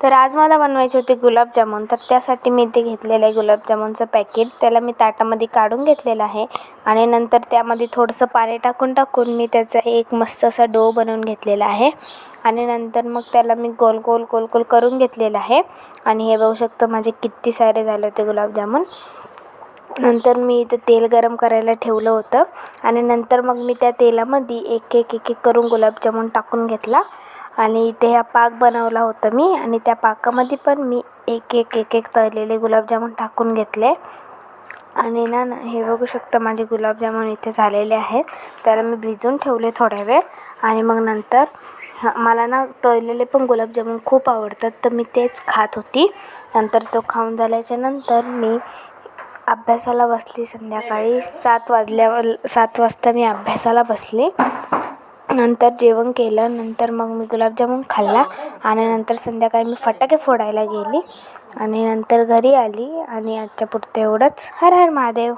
तर आज मला बनवायचे होते गुलाबजामुन. तर त्यासाठी मी इथे घेतलेलं आहे गुलाबजामुनचं पॅकेट. त्याला मी ताटामध्ये काढून घेतलेलं आहे आणि नंतर त्यामध्ये थोडंसं पाणी टाकून मी त्याचा एक मस्त असा डो बनवून घेतलेला आहे. आणि नंतर मग त्याला मी गोल गोल करून घेतलेलं आहे. आणि हे बघू शकता माझे किती सारे झाले होते गुलाबजामुन. नंतर मी इथं तेल गरम करायला ठेवलं होतं आणि नंतर मग मी त्या तेलामध्ये एक एक करून गुलाबजामुन टाकून घेतला. आणि इथे हा पाक बनवला होता मी आणि त्या पाकामध्ये पण मी एक एक तळलेले गुलाबजामुन टाकून घेतले. आणि हे बघू शकता माझे गुलाबजामुन इथे झालेले आहेत. त्याला मी भिजवून ठेवले थोड्या वेळ आणि मग नंतर मला तळलेले पण गुलाबजामुन खूप आवडतात, तर मी तेच खात होती. नंतर तो खाऊन झाल्याच्या नंतर मी अभ्यासाला बसली. संध्याकाळी 7 वाजता मी अभ्यासाला बसले. नंतर जेवण केलं. नंतर मग मी गुलाबजामुन खाल्ला आणि नंतर संध्याकाळी मी फटाके फोडायला गेली आणि नंतर घरी आली. आणि आजच्या पुरतं एवढंच. हर हर महादेव.